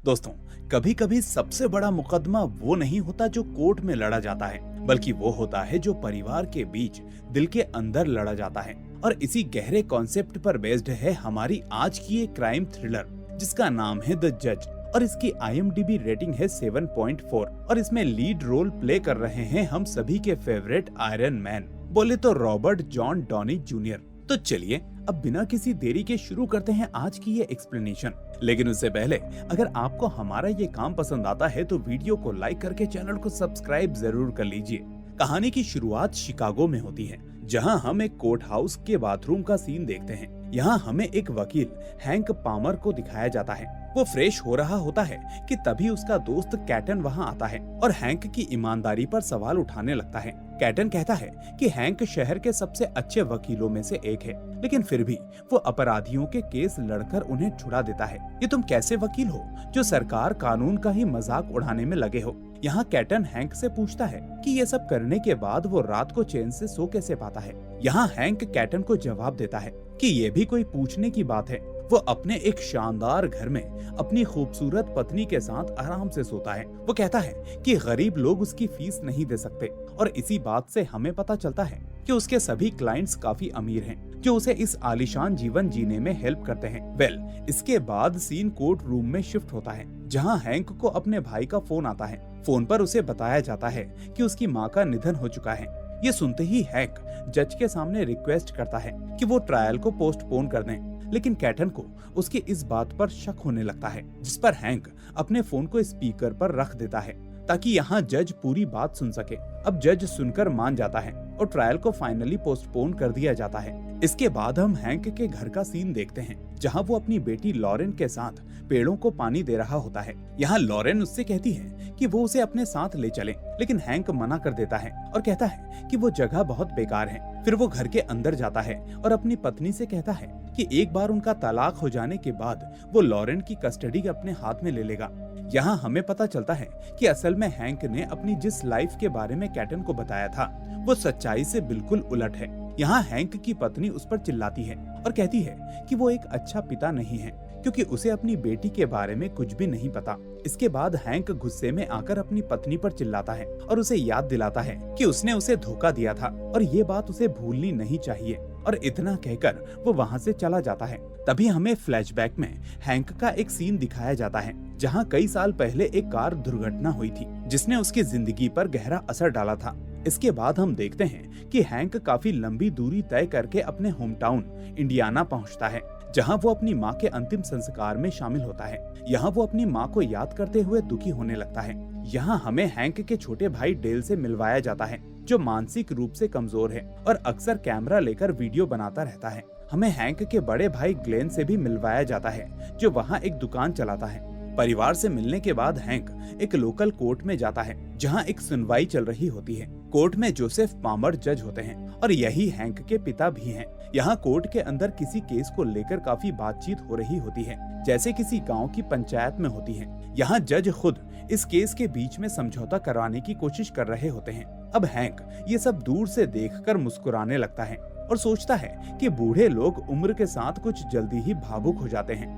दोस्तों, कभी कभी सबसे बड़ा मुकदमा वो नहीं होता जो कोर्ट में लड़ा जाता है, बल्कि वो होता है जो परिवार के बीच दिल के अंदर लड़ा जाता है। और इसी गहरे कॉन्सेप्ट पर बेस्ड है हमारी आज की एक क्राइम थ्रिलर जिसका नाम है द जज। और इसकी IMDb रेटिंग है 7.4 और इसमें लीड रोल प्ले कर रहे हैं हम सभी के फेवरेट आयरन मैन, बोले तो रॉबर्ट जॉन डॉनी जूनियर। तो चलिए अब बिना किसी देरी के शुरू करते हैं आज की ये एक्सप्लेनेशन। लेकिन उससे पहले अगर आपको हमारा ये काम पसंद आता है तो वीडियो को लाइक करके चैनल को सब्सक्राइब जरूर कर लीजिए। कहानी की शुरुआत शिकागो में होती है, जहां हम एक कोर्ट हाउस के बाथरूम का सीन देखते हैं। यहाँ हमें एक वकील हैंक पामर को दिखाया जाता है। वो फ्रेश हो रहा होता है कि तभी उसका दोस्त कैटन वहाँ आता है और हैंक की ईमानदारी पर सवाल उठाने लगता है। कैटन कहता है कि हैंक शहर के सबसे अच्छे वकीलों में से एक है, लेकिन फिर भी वो अपराधियों के केस लड़कर उन्हें छुड़ा देता है। ये तुम कैसे वकील हो जो सरकार कानून का ही मजाक उड़ाने में लगे हो? यहाँ कैटन हैंक से पूछता है कि ये सब करने के बाद वो रात को चैन से सो कैसे पाता है। यहाँ हैंक कैटन को जवाब देता है कि ये भी कोई पूछने की बात है। वो अपने एक शानदार घर में अपनी खूबसूरत पत्नी के साथ आराम से सोता है। वो कहता है कि गरीब लोग उसकी फीस नहीं दे सकते और इसी बात से हमें पता चलता है कि उसके सभी क्लाइंट्स काफी अमीर हैं, जो उसे इस आलीशान जीवन जीने में हेल्प करते हैं। इसके बाद सीन कोर्ट रूम में शिफ्ट होता है, जहां हैंक को अपने भाई का फोन आता है। फोन पर उसे बताया जाता है कि उसकी माँ का निधन हो चुका है। ये सुनते ही हैंक जज के सामने रिक्वेस्ट करता है कि वो ट्रायल को पोस्टपोन कर दें, लेकिन कैटन को उसकी इस बात पर शक होने लगता है, जिस पर हैंक अपने फोन को स्पीकर पर रख देता है ताकि यहाँ जज पूरी बात सुन सके। अब जज सुनकर मान जाता है और ट्रायल को फाइनली पोस्टपोन कर दिया जाता है। इसके बाद हम हैंक के घर का सीन देखते हैं, जहाँ वो अपनी बेटी लॉरेन के साथ पेड़ों को पानी दे रहा होता है। यहाँ लॉरेन उससे कहती है कि वो उसे अपने साथ ले चले, लेकिन हैंक मना कर देता है और कहता है कि वो जगह बहुत बेकार है। फिर वो घर के अंदर जाता है और अपनी पत्नी से कहता है कि एक बार उनका तलाक हो जाने के बाद वो लॉरेन की कस्टडी अपने हाथ में ले लेगा। यहाँ हमें पता चलता है कि असल में हैंक ने अपनी जिस लाइफ के बारे में कैटन को बताया था वो सच्चाई से बिल्कुल उलट है। यहाँ हैंक की पत्नी उस पर चिल्लाती है और कहती है कि वो एक अच्छा पिता नहीं है, क्योंकि उसे अपनी बेटी के बारे में कुछ भी नहीं पता। इसके बाद हैंक गुस्से में आकर अपनी पत्नी पर चिल्लाता है और उसे याद दिलाता है कि उसने उसे धोखा दिया था और ये बात उसे भूलनी नहीं चाहिए। और इतना कहकर वो वहाँ से चला जाता है। तभी हमें फ्लैशबैक में हैंक का एक सीन दिखाया जाता है, जहाँ कई साल पहले एक कार दुर्घटना हुई थी जिसने उसकी जिंदगी पर गहरा असर डाला था। इसके बाद हम देखते हैं कि हैंक काफी लंबी दूरी तय करके अपने होम टाउन इंडियाना पहुंचता है, जहां वो अपनी मां के अंतिम संस्कार में शामिल होता है। यहाँ वो अपनी मां को याद करते हुए दुखी होने लगता है। यहाँ हमें हैंक के छोटे भाई डेल से मिलवाया जाता है, जो मानसिक रूप से कमजोर है और अक्सर कैमरा लेकर वीडियो बनाता रहता है। हमें हैंक के बड़े भाई ग्लेन से भी मिलवाया जाता है, जो वहाँ एक दुकान चलाता है। परिवार से मिलने के बाद हैंक एक लोकल कोर्ट में जाता है, जहां एक सुनवाई चल रही होती है। कोर्ट में जोसेफ पामर जज होते हैं और यही हैंक के पिता भी हैं। यहाँ कोर्ट के अंदर किसी केस को लेकर काफी बातचीत हो रही होती है, जैसे किसी गांव की पंचायत में होती है। यहाँ जज खुद इस केस के बीच में समझौता करवाने की कोशिश कर रहे होते हैं। अब हैंक ये सब दूर से देखकर मुस्कुराने लगता है और सोचता है कि बूढ़े लोग उम्र के साथ कुछ जल्दी ही भावुक हो जाते हैं।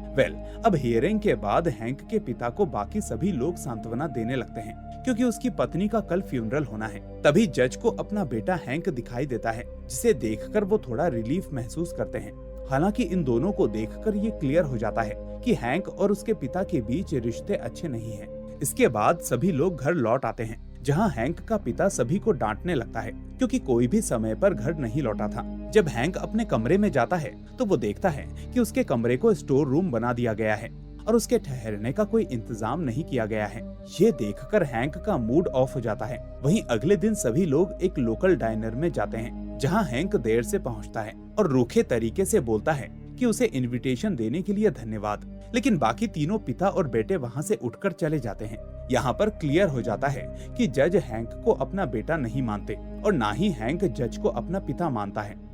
अब हियरिंग के बाद हैंक के पिता को बाकी सभी लोग सांत्वना देने लगते हैं, क्योंकि उसकी पत्नी का कल फ्यूनरल होना है। तभी जज को अपना बेटा हैंक दिखाई देता है, जिसे देखकर वो थोड़ा रिलीफ महसूस करते हैं। हालांकि इन दोनों को देखकर ये क्लियर हो जाता है कि हैंक और उसके पिता के बीच रिश्ते अच्छे नहीं हैं। इसके बाद सभी लोग घर लौट आते हैं, जहां हैंक का पिता सभी को डांटने लगता है, क्योंकि कोई भी समय पर घर नहीं लौटा था। जब हैंक अपने कमरे में जाता है तो वो देखता है कि उसके कमरे को स्टोर रूम बना दिया गया है और उसके ठहरने का कोई इंतजाम नहीं किया गया है। ये देखकर हैंक का मूड ऑफ हो जाता है। वहीं अगले दिन सभी लोग एक लोकल डाइनर में जाते हैं, जहां हैंक देर से पहुंचता है और रूखे तरीके से बोलता है कि उसे इनविटेशन देने के लिए धन्यवाद। लेकिन बाकी तीनों पिता और बेटे वहां से उठकर चले जाते हैं। यहाँ पर क्लियर हो जाता है कि जज हैंक को अपना बेटा नहीं मानते और ना ही हैंक जज को अपना पिता मानता है।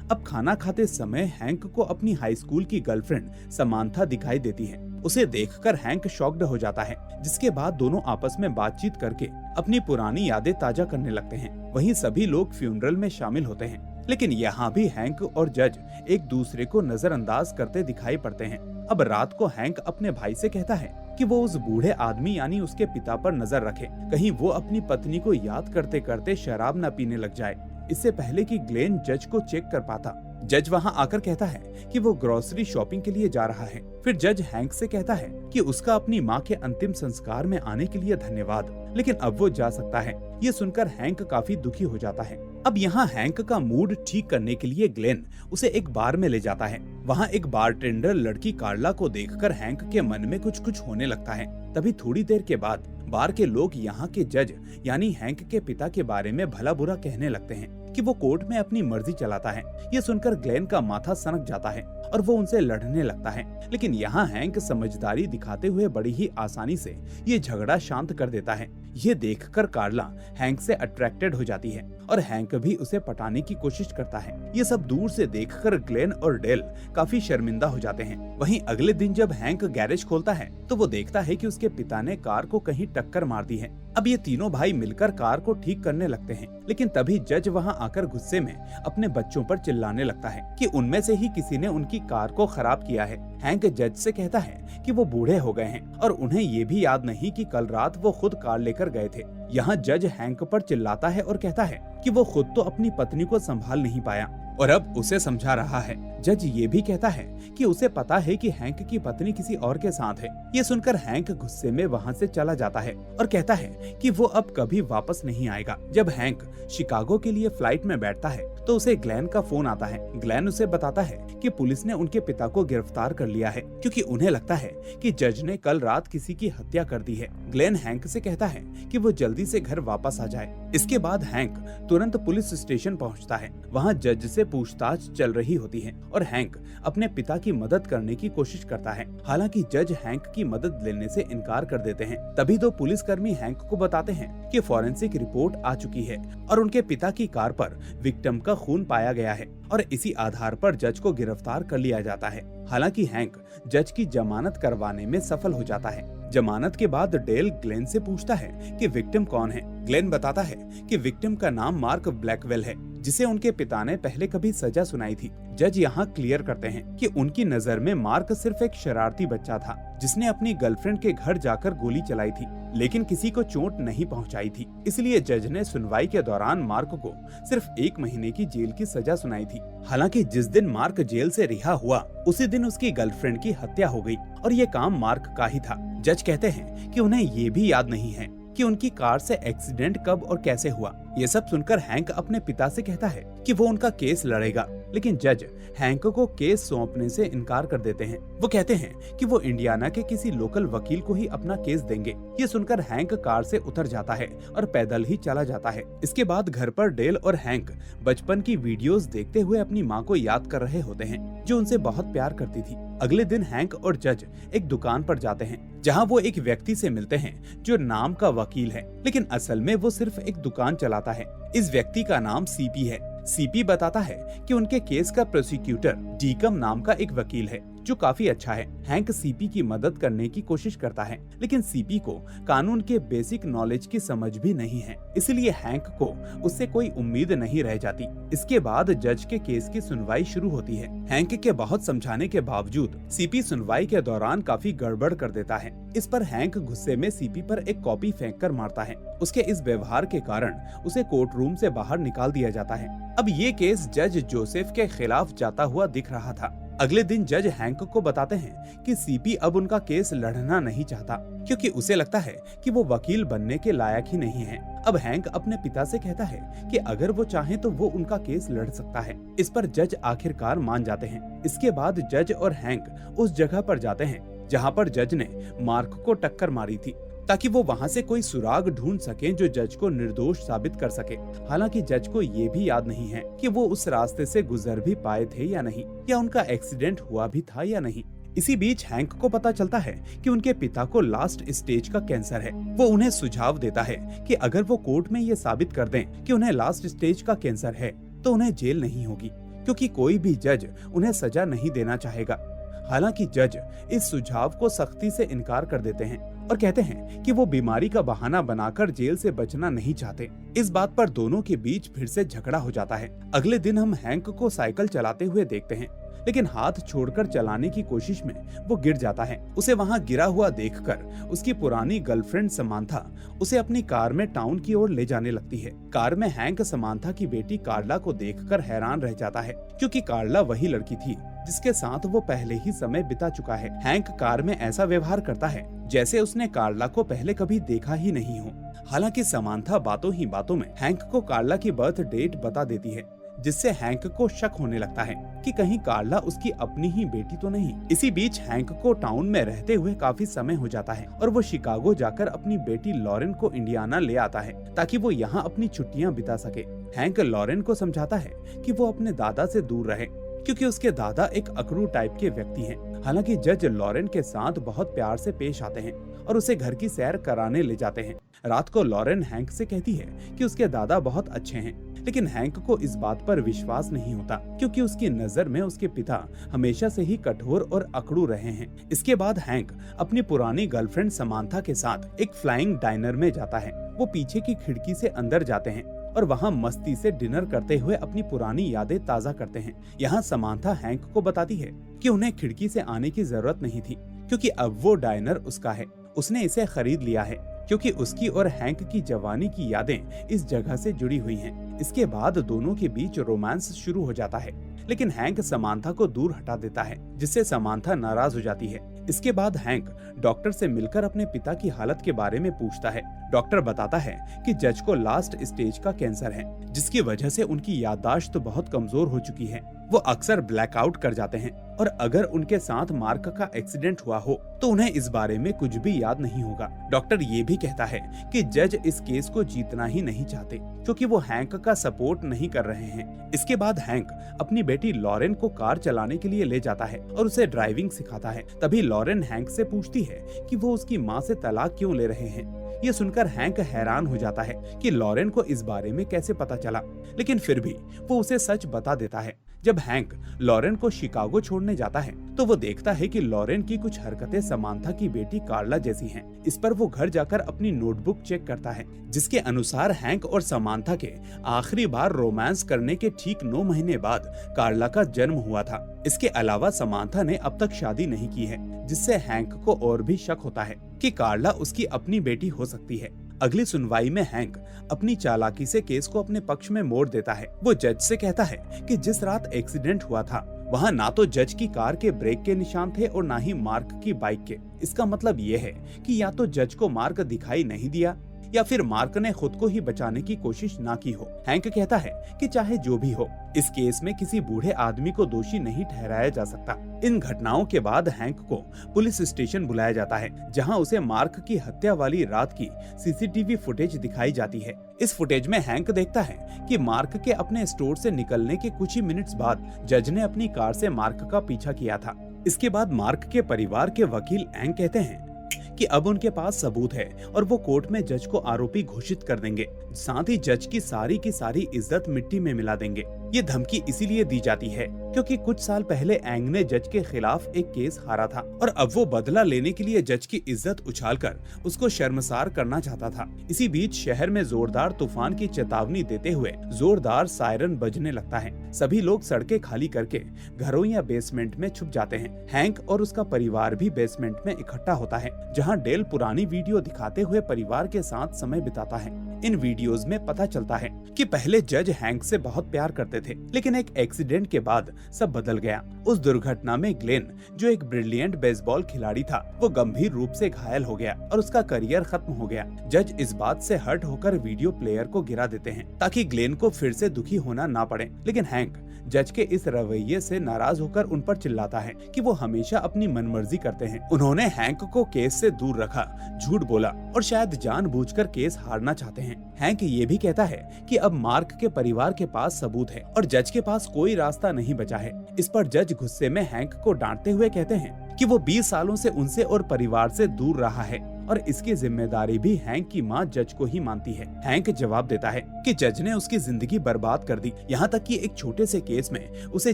अब खाना खाते समय हैंक को अपनी हाई स्कूल की गर्लफ्रेंड समांथा दिखाई देती है। उसे देखकर हैंक शॉक्ड हो जाता है, जिसके बाद दोनों आपस में बातचीत करके अपनी पुरानी यादें ताजा करने लगते हैं। वहीं सभी लोग फ्यूनरल में शामिल होते हैं। लेकिन यहाँ भी हैंक और जज एक दूसरे को नजरअंदाज करते दिखाई पड़ते हैं। अब रात को हैंक अपने भाई से कहता है कि वो उस बूढ़े आदमी यानी उसके पिता पर नजर रखे, कहीं वो अपनी पत्नी को याद करते करते शराब न पीने लग जाए, इससे पहले कि ग्लेन जज को चेक कर पाता। जज वहाँ आकर कहता है कि वो ग्रोसरी शॉपिंग के लिए जा रहा है। फिर जज हैंक से कहता है कि उसका अपनी माँ के अंतिम संस्कार में आने के लिए धन्यवाद, लेकिन अब वो जा सकता है। ये सुनकर हैंक काफी दुखी हो जाता है। अब यहाँ हैंक का मूड ठीक करने के लिए ग्लेन उसे एक बार में ले जाता है। वहाँ एक बारटेंडर लड़की कार्ला को देखकर हैंक के मन में कुछ कुछ होने लगता है। तभी थोड़ी देर के बाद बार के लोग यहाँ के जज यानी हैंक के पिता के बारे में भला बुरा कहने लगते हैं कि वो कोर्ट में अपनी मर्जी चलाता है। ये सुनकर ग्लेन का माथा सनक जाता है और वो उनसे लड़ने लगता है, लेकिन यहाँ हैंक समझदारी दिखाते हुए बड़ी ही आसानी से ये झगड़ा शांत कर देता है। ये देखकर कार्ला हैंक से अट्रैक्टेड हो जाती है और हैंक भी उसे पटाने की कोशिश करता है। ये सब दूर से देखकर ग्लेन और डेल काफी शर्मिंदा हो जाते हैं। वहीं अगले दिन जब हैंक गैरेज खोलता है तो वो देखता है कि उसके पिता ने कार को कहीं टक्कर मार दी है। अब ये तीनों भाई मिलकर कार को ठीक करने लगते हैं, लेकिन तभी जज वहाँ आकर गुस्से में अपने बच्चों पर चिल्लाने लगता है कि उनमें से ही किसी ने उनकी कार को खराब किया है। हैंक जज से कहता है कि वो बूढ़े हो गए हैं और उन्हें ये भी याद नहीं कि कल रात वो खुद कार लेकर गए थे। यहाँ जज हैंक पर चिल्लाता है और कहता है कि वो खुद तो अपनी पत्नी को संभाल नहीं पाया और अब उसे समझा रहा है। जज ये भी कहता है कि उसे पता है कि हैंक की पत्नी किसी और के साथ है। ये सुनकर हैंक गुस्से में वहाँ से चला जाता है और कहता है कि वो अब कभी वापस नहीं आएगा। जब हैंक शिकागो के लिए फ्लाइट में बैठता है तो उसे ग्लेन का फोन आता है। ग्लेन उसे बताता है कि पुलिस ने उनके पिता को गिरफ्तार कर लिया है क्योंकि उन्हें लगता है कि जज ने कल रात किसी की हत्या कर दी है। ग्लेन हैंक से कहता है कि वो जल्दी से घर वापस आ जाए। इसके बाद हैंक तुरंत पुलिस स्टेशन पहुंचता है। वहां जज से पूछताछ चल रही होती है और हैंक अपने पिता की मदद करने की कोशिश करता है। हालांकि जज हैंक की मदद लेने से इनकार कर देते हैं। तभी दो पुलिसकर्मी हैंक को बताते हैं कि फॉरेंसिक रिपोर्ट आ चुकी है और उनके पिता की कार पर विक्टिम का खून पाया गया है और इसी आधार पर जज को गिरफ्तार कर लिया जाता है। हालांकि हैंक जज की जमानत करवाने में सफल हो जाता है। जमानत के बाद डेल ग्लेन से पूछता है कि विक्टिम कौन है। ग्लेन बताता है कि विक्टिम का नाम मार्क ब्लैकवेल है, जिसे उनके पिता ने पहले कभी सजा सुनाई थी। जज यहाँ क्लियर करते हैं कि उनकी नजर में मार्क सिर्फ एक शरारती बच्चा था जिसने अपनी गर्लफ्रेंड के घर जाकर गोली चलाई थी, लेकिन किसी को चोट नहीं पहुंचाई थी। इसलिए जज ने सुनवाई के दौरान मार्क को सिर्फ 1 महीने की जेल की सजा सुनाई थी। हालांकि जिस दिन मार्क जेल से रिहा हुआ उसी दिन उसकी गर्लफ्रेंड की हत्या हो गई और ये काम मार्क का ही था। जज कहते हैं कि उन्हें ये भी याद नहीं है कि उनकी कार से एक्सीडेंट कब और कैसे हुआ। ये सब सुनकर हैंक अपने पिता से कहता है कि वो उनका केस लड़ेगा, लेकिन जज हैंक को केस सौंपने से इनकार कर देते हैं। वो कहते हैं कि वो इंडियाना के किसी लोकल वकील को ही अपना केस देंगे। ये सुनकर हैंक कार से उतर जाता है और पैदल ही चला जाता है। इसके बाद घर पर डेल और हैंक बचपन की वीडियोस देखते हुए अपनी माँ को याद कर रहे होते हैं, जो उनसे बहुत प्यार करती थी। अगले दिन हैंक और जज एक दुकान पर जाते हैं जहाँ वो एक व्यक्ति से मिलते हैं जो नाम का वकील है, लेकिन असल में वो सिर्फ एक दुकान चलाता है। इस व्यक्ति का नाम सीपी है। सीपी बताता है कि उनके केस का प्रोसिक्यूटर डीकम नाम का एक वकील है जो काफी अच्छा है। हैंक सीपी की मदद करने की कोशिश करता है, लेकिन सीपी को कानून के बेसिक नॉलेज की समझ भी नहीं है, इसलिए हैंक को उससे कोई उम्मीद नहीं रह जाती। इसके बाद जज के केस की सुनवाई शुरू होती है। हैंक के बहुत समझाने के बावजूद सीपी सुनवाई के दौरान काफी गड़बड़ कर देता है। इस पर हैंक गुस्से में सीपी पर एक कॉपी फेंक कर मारता है। उसके इस व्यवहार के कारण उसे कोर्ट रूम से बाहर निकाल दिया जाता है। अब ये केस जज जोसेफ के खिलाफ जाता हुआ दिख रहा था। अगले दिन जज हैंक को बताते हैं कि सीपी अब उनका केस लड़ना नहीं चाहता क्योंकि उसे लगता है कि वो वकील बनने के लायक ही नहीं है। अब हैंक अपने पिता से कहता है कि अगर वो चाहे तो वो उनका केस लड़ सकता है। इस पर जज आखिरकार मान जाते हैं। इसके बाद जज और हैंक उस जगह पर जाते हैं जहाँ पर जज ने मार्क को टक्कर मारी थी, ताकि वो वहाँ से कोई सुराग ढूंढ सकें जो जज को निर्दोष साबित कर सके। हालांकि जज को ये भी याद नहीं है कि वो उस रास्ते से गुजर भी पाए थे या नहीं, या उनका एक्सीडेंट हुआ भी था या नहीं। इसी बीच हैंक को पता चलता है कि उनके पिता को लास्ट स्टेज का कैंसर है। वो उन्हें सुझाव देता है कि अगर वो कोर्ट में ये साबित कर दें कि उन्हें लास्ट स्टेज का कैंसर है तो उन्हें जेल नहीं होगी, क्योंकि कोई भी जज उन्हें सजा नहीं देना चाहेगा। हालांकि जज इस सुझाव को सख्ती से इनकार कर देते हैं और कहते हैं कि वो बीमारी का बहाना बनाकर जेल से बचना नहीं चाहते। इस बात पर दोनों के बीच फिर से झगड़ा हो जाता है। अगले दिन हम हैंक को साइकिल चलाते हुए देखते हैं, लेकिन हाथ छोड़कर चलाने की कोशिश में वो गिर जाता है। उसे वहाँ गिरा हुआ देखकर उसकी पुरानी गर्लफ्रेंड समांथा उसे अपनी कार में टाउन की ओर ले जाने लगती है। कार में हैंक समांथा की बेटी कार्ला को देखकर हैरान रह जाता है, क्योंकि कार्ला वही लड़की थी जिसके साथ वो पहले ही समय बिता चुका है। हैंक कार में ऐसा व्यवहार करता है जैसे उसने कार्ला को पहले कभी देखा ही नहीं हो। हालांकि समांथा बातों ही बातों में हैंक को कार्ला की बर्थ डेट बता देती है, जिससे हैंक को शक होने लगता है कि कहीं कार्ला उसकी अपनी ही बेटी तो नहीं। इसी बीच हैंक को टाउन में रहते हुए काफी समय हो जाता है और वो शिकागो जाकर अपनी बेटी लॉरेन को इंडियाना ले आता है ताकि वो यहाँ अपनी छुट्टियाँ बिता सके। हैंक लॉरेन को समझाता है कि वो अपने दादा से दूर रहे, क्योंकि उसके दादा एक अकड़ू टाइप के व्यक्ति हैं। हालांकि जज लॉरेन के साथ बहुत प्यार से पेश आते हैं और उसे घर की सैर कराने ले जाते हैं। रात को लॉरेन हैंक से कहती है कि उसके दादा बहुत अच्छे हैं, लेकिन हैंक को इस बात पर विश्वास नहीं होता, क्योंकि उसकी नजर में उसके पिता हमेशा से ही कठोर और अकड़ू रहे हैं। इसके बाद हैंक अपनी पुरानी गर्लफ्रेंड समांथा के साथ एक फ्लाइंग डाइनर में जाता है। वो पीछे की खिड़की से अंदर जाते हैं और वहाँ मस्ती से डिनर करते हुए अपनी पुरानी यादें ताज़ा करते हैं। यहाँ समांथा हैंक को बताती है कि उन्हें खिड़की से आने की जरूरत नहीं थी, क्योंकि अब वो डाइनर उसका है। उसने इसे खरीद लिया है क्योंकि उसकी और हैंक की जवानी की यादें इस जगह से जुड़ी हुई हैं। इसके बाद दोनों के बीच रोमांस शुरू हो जाता है, लेकिन हैंक समांथा को दूर हटा देता है, जिससे समांथा नाराज हो जाती है। इसके बाद हैंक डॉक्टर से मिलकर अपने पिता की हालत के बारे में पूछता है। डॉक्टर बताता है कि जज को लास्ट स्टेज का कैंसर है, जिसकी वजह से उनकी याददाश्त बहुत कमजोर हो चुकी है। वो अक्सर ब्लैकआउट कर जाते हैं और अगर उनके साथ मार्क का एक्सीडेंट हुआ हो तो उन्हें इस बारे में कुछ भी याद नहीं होगा। डॉक्टर ये भी कहता है कि जज इस केस को जीतना ही नहीं चाहते, क्योंकि वो हैंक का सपोर्ट नहीं कर रहे हैं। इसके बाद हैंक अपनी बेटी लॉरेन को कार चलाने के लिए ले जाता है और उसे ड्राइविंग सिखाता है। तभी लॉरेन हैंक से पूछती है कि वो उसकी माँ से तलाक क्यों ले रहे हैं। ये सुनकर हैंक हैरान हो जाता है कि लॉरेन को इस बारे में कैसे पता चला, लेकिन फिर भी वो उसे सच बता देता है। जब हैंक लॉरेन को शिकागो छोड़ने जाता है तो वो देखता है कि लॉरेन की कुछ हरकतें समांथा की बेटी कार्ला जैसी हैं। इस पर वो घर जाकर अपनी नोटबुक चेक करता है, जिसके अनुसार हैंक और समांथा के आखिरी बार रोमांस करने के ठीक 9 महीने बाद कार्ला का जन्म हुआ था। इसके अलावा समांथा ने अब तक शादी नहीं की है, जिससे हैंक को और भी शक होता है कि कार्ला उसकी अपनी बेटी हो सकती है। अगली सुनवाई में हैंक अपनी चालाकी से केस को अपने पक्ष में मोड़ देता है। वो जज से कहता है कि जिस रात एक्सीडेंट हुआ था वहाँ ना तो जज की कार के ब्रेक के निशान थे और ना ही मार्क की बाइक के। इसका मतलब ये है कि या तो जज को मार्क दिखाई नहीं दिया या फिर मार्क ने खुद को ही बचाने की कोशिश ना की हो। हैंक कहता है कि चाहे जो भी हो, इस केस में किसी बूढ़े आदमी को दोषी नहीं ठहराया जा सकता। इन घटनाओं के बाद हैंक को पुलिस स्टेशन बुलाया जाता है, जहां उसे मार्क की हत्या वाली रात की सीसीटीवी फुटेज दिखाई जाती है। इस फुटेज में हैंक देखता है कि मार्क के अपने स्टोर से निकलने के कुछ ही मिनट्स बाद जज ने अपनी कार से मार्क का पीछा किया था। इसके बाद मार्क के परिवार के वकील एंग कहते हैं कि अब उनके पास सबूत है और वो कोर्ट में जज को आरोपी घोषित कर देंगे, साथ ही जज की सारी इज्जत मिट्टी में मिला देंगे। ये धमकी इसीलिए दी जाती है क्योंकि कुछ साल पहले एंग ने जज के खिलाफ एक केस हारा था और अब वो बदला लेने के लिए जज की इज्जत उछालकर उसको शर्मसार करना चाहता था। इसी बीच शहर में जोरदार तूफान की चेतावनी देते हुए जोरदार सायरन बजने लगता है। सभी लोग सड़कें खाली करके घरों या बेसमेंट में छुप जाते हैं। हैंक और उसका परिवार भी बेसमेंट में इकट्ठा होता है, जहाँ डेल पुरानी वीडियो दिखाते हुए परिवार के साथ समय बिताता है। इन वीडियोस में पता चलता है कि पहले जज हैंक से बहुत प्यार करते थे, लेकिन एक एक्सीडेंट के बाद सब बदल गया। उस दुर्घटना में ग्लेन, जो एक ब्रिलियंट बेसबॉल खिलाड़ी था, वो गंभीर रूप से घायल हो गया और उसका करियर खत्म हो गया। जज इस बात से हर्ट होकर वीडियो प्लेयर को गिरा देते हैं ताकि ग्लेन को फिर से दुखी होना ना पड़े, लेकिन हैंक जज के इस रवैये से नाराज होकर उन पर चिल्लाता है कि वो हमेशा अपनी मनमर्जी करते हैं। उन्होंने हैंक को केस से दूर रखा, झूठ बोला और शायद जानबूझकर केस हारना चाहते हैं। हैंक ये भी कहता है कि अब मार्क के परिवार के पास सबूत है और जज के पास कोई रास्ता नहीं बचा है। इस पर जज गुस्से में हैंक को डांटते हुए कहते हैं कि वो 20 सालों से उनसे और परिवार से दूर रहा है और इसकी जिम्मेदारी भी हैंक की मां जज को ही मानती है। हैंक जवाब देता है कि जज ने उसकी जिंदगी बर्बाद कर दी, यहाँ तक कि एक छोटे से केस में उसे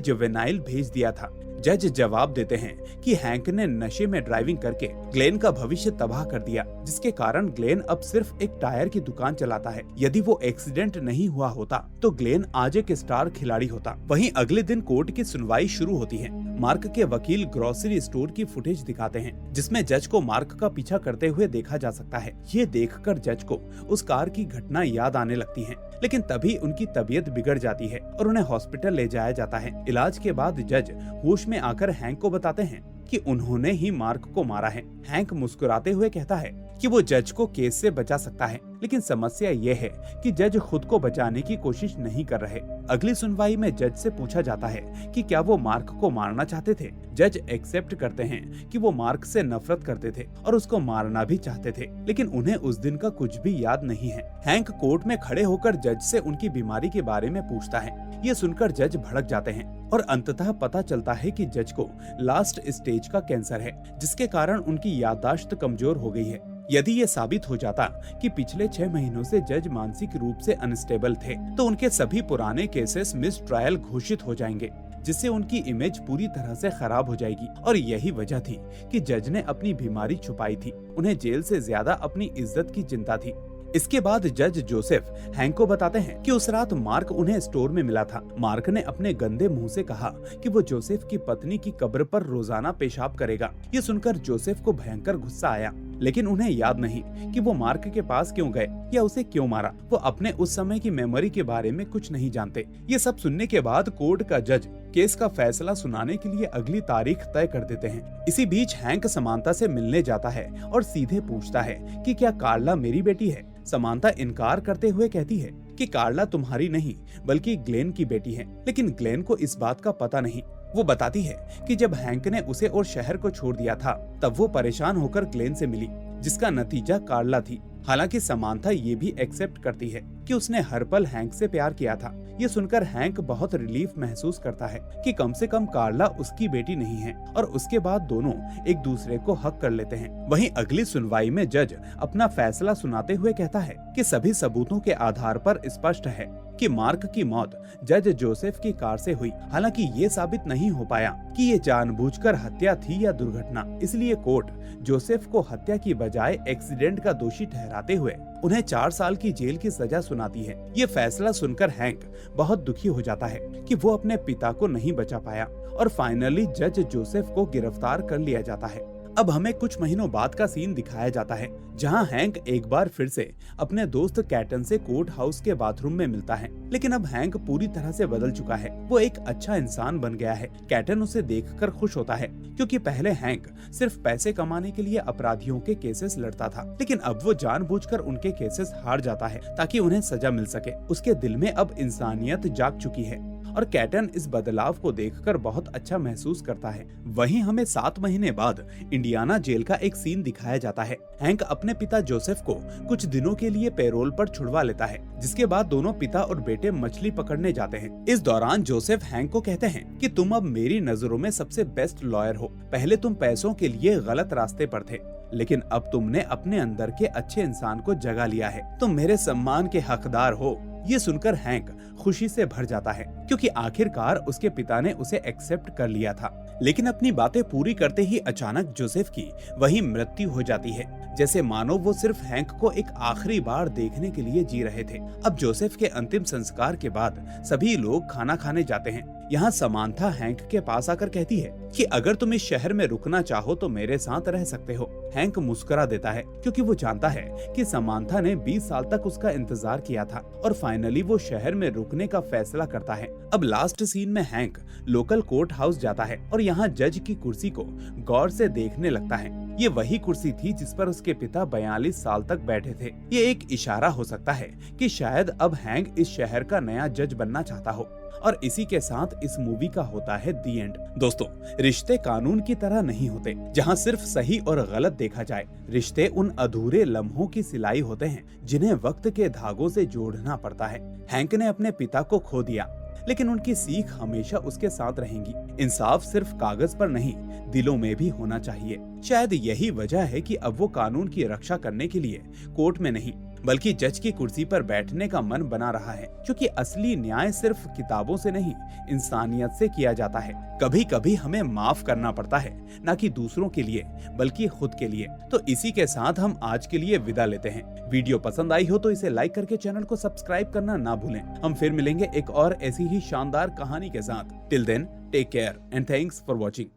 जुवेनाइल भेज दिया था। जज जवाब देते हैं कि हैंक ने नशे में ड्राइविंग करके ग्लेन का भविष्य तबाह कर दिया, जिसके कारण ग्लेन अब सिर्फ एक टायर की दुकान चलाता है। यदि वो एक्सीडेंट नहीं हुआ होता तो ग्लेन आज एक स्टार खिलाड़ी होता। वहीं अगले दिन कोर्ट की सुनवाई शुरू होती है। मार्क के वकील ग्रोसरी स्टोर की फुटेज दिखाते हैं, जिसमें जज को मार्क का पीछा करते हुए देखा जा सकता है। ये देखकर जज को उस कार की घटना याद आने लगती है, लेकिन तभी उनकी तबीयत बिगड़ जाती है और उन्हें हॉस्पिटल ले जाया जाता है। इलाज के बाद जज होश में आकर हैंक को बताते हैं कि उन्होंने ही मार्क को मारा है। हैंक मुस्कुराते हुए कहता है कि वो जज को केस से बचा सकता है, लेकिन समस्या ये है कि जज खुद को बचाने की कोशिश नहीं कर रहे। अगली सुनवाई में जज से पूछा जाता है कि क्या वो मार्क को मारना चाहते थे। जज एक्सेप्ट करते हैं कि वो मार्क से नफरत करते थे और उसको मारना भी चाहते थे, लेकिन उन्हें उस दिन का कुछ भी याद नहीं है। हैंक कोर्ट में खड़े होकर जज से उनकी बीमारी के बारे में पूछता है। ये सुनकर जज भड़क जाते हैं और अंततः पता चलता है कि जज को लास्ट स्टेज का कैंसर है, जिसके कारण उनकी याददाश्त कमजोर हो गई है। यदि ये साबित हो जाता कि पिछले 6 महीनों से जज मानसिक रूप से अनस्टेबल थे, तो उनके सभी पुराने केसेस मिस ट्रायल घोषित हो जाएंगे, जिससे उनकी इमेज पूरी तरह से खराब हो जाएगी। और यही वजह थी कि जज ने अपनी बीमारी छुपाई थी। उन्हें जेल से ज्यादा अपनी इज्जत की चिंता थी। इसके बाद जज जोसेफ हैंक को बताते हैं कि उस रात मार्क उन्हें स्टोर में मिला था। मार्क ने अपने गंदे मुंह से कहा कि वो जोसेफ की पत्नी की कब्र पर रोजाना पेशाब करेगा। ये सुनकर जोसेफ को भयंकर गुस्सा आया, लेकिन उन्हें याद नहीं कि वो मार्क के पास क्यों गए या उसे क्यों मारा। वो अपने उस समय की मेमोरी के बारे में कुछ नहीं जानते। ये सब सुनने के बाद कोर्ट का जज केस का फैसला सुनाने के लिए अगली तारीख तय कर देते हैं। इसी बीच हैंक समांता से मिलने जाता है और सीधे पूछता है कि क्या कार्ला मेरी बेटी है। समांता इनकार करते हुए कहती है कि कार्ला तुम्हारी नहीं बल्कि ग्लेन की बेटी है, लेकिन ग्लेन को इस बात का पता नहीं। वो बताती है कि जब हैंक ने उसे और शहर को छोड़ दिया था, तब वो परेशान होकर ग्लेन से मिली, जिसका नतीजा कार्ला थी। हालांकि समांथा ये भी एक्सेप्ट करती है कि उसने हर पल हैंक से प्यार किया था। ये सुनकर हैंक बहुत रिलीफ महसूस करता है कि कम से कम कार्ला उसकी बेटी नहीं है, और उसके बाद दोनों एक दूसरे को हक कर लेते हैं। वहीं अगली सुनवाई में जज अपना फैसला सुनाते हुए कहता है कि सभी सबूतों के आधार पर स्पष्ट है कि मार्क की मौत जज जोसेफ की कार से हुई। हालांकि ये साबित नहीं हो पाया कि ये जानबूझकर हत्या थी या दुर्घटना। इसलिए कोर्ट जोसेफ को हत्या की बजाय एक्सीडेंट का दोषी ठहराते हुए उन्हें 4 साल की जेल की सजा सुनाती है। ये फैसला सुनकर हैंक बहुत दुखी हो जाता है कि वो अपने पिता को नहीं बचा पाया, और फाइनली जज जोसेफ को गिरफ्तार कर लिया जाता है। अब हमें कुछ महीनों बाद का सीन दिखाया जाता है, जहां हैंक एक बार फिर से अपने दोस्त कैटन से कोर्ट हाउस के बाथरूम में मिलता है। लेकिन अब हैंक पूरी तरह से बदल चुका है। वो एक अच्छा इंसान बन गया है। कैटन उसे देखकर खुश होता है, क्योंकि पहले हैंक सिर्फ पैसे कमाने के लिए अपराधियों के केसेस लड़ता था, लेकिन अब वो जानबूझकर उनके केसेस हार जाता है ताकि उन्हें सजा मिल सके। उसके दिल में अब इंसानियत जाग चुकी है, और कैटन इस बदलाव को देखकर बहुत अच्छा महसूस करता है। वहीं हमें 7 महीने बाद इंडियाना जेल का एक सीन दिखाया जाता है। हैंक अपने पिता जोसेफ को कुछ दिनों के लिए पैरोल पर छुड़वा लेता है, जिसके बाद दोनों पिता और बेटे मछली पकड़ने जाते हैं। इस दौरान जोसेफ हैंक को कहते हैं कि तुम अब मेरी नजरों में सबसे बेस्ट लॉयर हो। पहले तुम पैसों के लिए गलत रास्ते पर थे, लेकिन अब तुमने अपने अंदर के अच्छे इंसान को जगा लिया है। तुम मेरे सम्मान के हकदार हो। ये सुनकर हैंक खुशी से भर जाता है, क्योंकि आखिरकार उसके पिता ने उसे एक्सेप्ट कर लिया था। लेकिन अपनी बातें पूरी करते ही अचानक जोसेफ की वही मृत्यु हो जाती है, जैसे मानो वो सिर्फ हैंक को एक आखिरी बार देखने के लिए जी रहे थे। अब जोसेफ के अंतिम संस्कार के बाद सभी लोग खाना खाने जाते हैं। यहाँ समांथा हैंक के पास आकर कहती है कि अगर तुम इस शहर में रुकना चाहो तो मेरे साथ रह सकते हो। हैंक मुस्कुरा देता है, क्योंकि वो जानता है कि समांथा ने 20 साल तक उसका इंतजार किया था, और फाइनली वो शहर में रुकने का फैसला करता है। अब लास्ट सीन में हैंक लोकल कोर्ट हाउस जाता है और यहाँ जज की कुर्सी को गौर से देखने लगता है। ये वही कुर्सी थी जिस पर उसके पिता 42 साल तक बैठे थे। ये एक इशारा हो सकता है कि शायद अब हैंक इस शहर का नया जज बनना चाहता हो। और इसी के साथ इस मूवी का होता है दी एंड। दोस्तों, रिश्ते कानून की तरह नहीं होते जहां सिर्फ सही और गलत देखा जाए। रिश्ते उन अधूरे लम्हों की सिलाई होते हैं जिन्हें वक्त के धागों से जोड़ना पड़ता है। हैंक ने अपने पिता को खो दिया, लेकिन उनकी सीख हमेशा उसके साथ रहेंगी। इंसाफ सिर्फ कागज पर नहीं, दिलों में भी होना चाहिए। शायद यही वजह है कि अब वो कानून की रक्षा करने के लिए कोर्ट में नहीं बल्कि जज की कुर्सी पर बैठने का मन बना रहा है, क्योंकि असली न्याय सिर्फ किताबों से नहीं, इंसानियत से किया जाता है। कभी कभी हमें माफ करना पड़ता है, न कि दूसरों के लिए बल्कि खुद के लिए। तो इसी के साथ हम आज के लिए विदा लेते हैं। वीडियो पसंद आई हो तो इसे लाइक करके चैनल को सब्सक्राइब करना ना भूलें। हम फिर मिलेंगे एक और ऐसी ही शानदार कहानी के साथ। Till then, take care and thanks for watching.